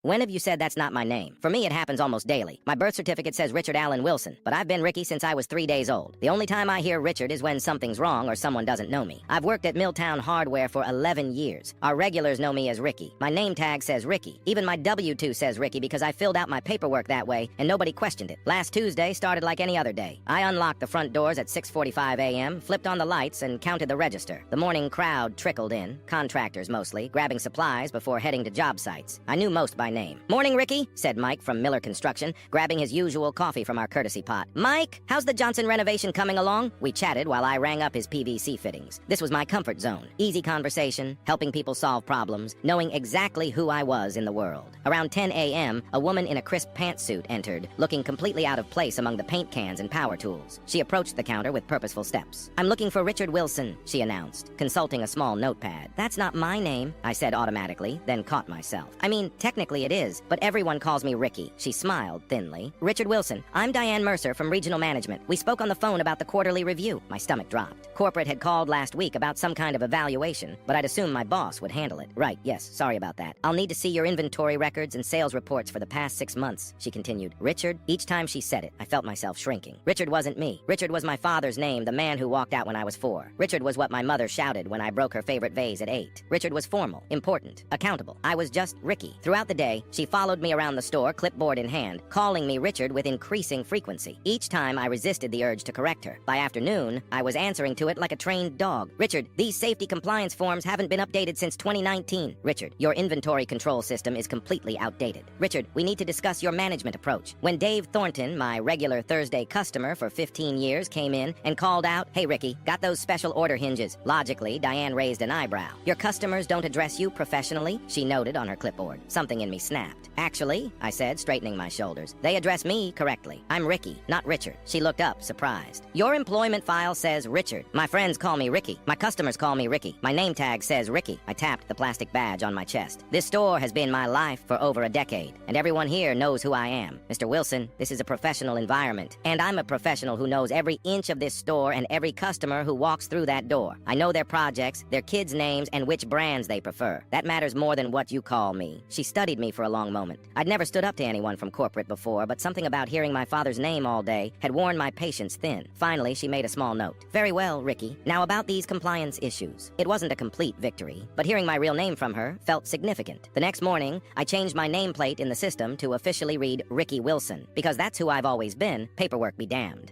When have you said that's not my name? For me, it happens almost daily. My birth certificate says Richard Allen Wilson, but I've been Ricky since I was 3 days old. The only time I hear Richard is when something's wrong or someone doesn't know me. I've worked at Milltown Hardware for 11 years. Our regulars know me as Ricky. My name tag says Ricky. Even my W-2 says Ricky because I filled out my paperwork that way and nobody questioned it. Last Tuesday started like any other day. I unlocked the front doors at 6:45 a.m., flipped on the lights, and counted the register. The morning crowd trickled in, contractors mostly, grabbing supplies before heading to job sites. I knew most by name. "Morning, Ricky," said Mike from Miller Construction, grabbing his usual coffee from our courtesy pot. "Mike, how's the Johnson renovation coming along?" We chatted while I rang up his PVC fittings. This was my comfort zone. Easy conversation, helping people solve problems, knowing exactly who I was in the world. Around 10 a.m., a woman in a crisp pantsuit entered, looking completely out of place among the paint cans and power tools. She approached the counter with purposeful steps. "I'm looking for Richard Wilson," she announced, consulting a small notepad. "That's not my name," I said automatically, then caught myself. "I mean, technically it is, but everyone calls me Ricky." She smiled thinly. "Richard Wilson, I'm Diane Mercer from Regional Management. We spoke on the phone about the quarterly review." My stomach dropped. Corporate had called last week about some kind of evaluation, but I'd assumed my boss would handle it. "Right, yes, sorry about that. I'll need to see your inventory records and sales reports for the past 6 months," she continued. "Richard?" Each time she said it, I felt myself shrinking. Richard wasn't me. Richard was my father's name, the man who walked out when I was 4. Richard was what my mother shouted when I broke her favorite vase at 8. Richard was formal, important, accountable. I was just Ricky. Throughout the day, she followed me around the store, clipboard in hand, calling me Richard with increasing frequency. Each time I resisted the urge to correct her. By afternoon, I was answering to it like a trained dog. "Richard, these safety compliance forms haven't been updated since 2019. Richard, your inventory control system is completely outdated. Richard, we need to discuss your management approach." When Dave Thornton, my regular Thursday customer for 15 years, came in and called out, "Hey Ricky, got those special order hinges?" Logically, Diane raised an eyebrow. "Your customers don't address you professionally?" she noted on her clipboard. Something in me snapped. "Actually," I said, straightening my shoulders, "they address me correctly. I'm Ricky, not Richard." She looked up, surprised. "Your employment file says Richard. My friends call me Ricky. My customers call me Ricky. My name tag says Ricky." I tapped the plastic badge on my chest. "This store has been my life for over a decade, and everyone here knows who I am. Mr. Wilson, this is a professional environment, and I'm a professional who knows every inch of this store and every customer who walks through that door. I know their projects, their kids' names, and which brands they prefer. That matters more than what you call me." She studied me for a long moment. I'd never stood up to anyone from corporate before, but something about hearing my father's name all day had worn my patience thin. Finally, she made a small note. "Very well, Ricky. Now about these compliance issues." It wasn't a complete victory, but hearing my real name from her felt significant. The next morning, I changed my nameplate in the system to officially read Ricky Wilson, because that's who I've always been, paperwork be damned.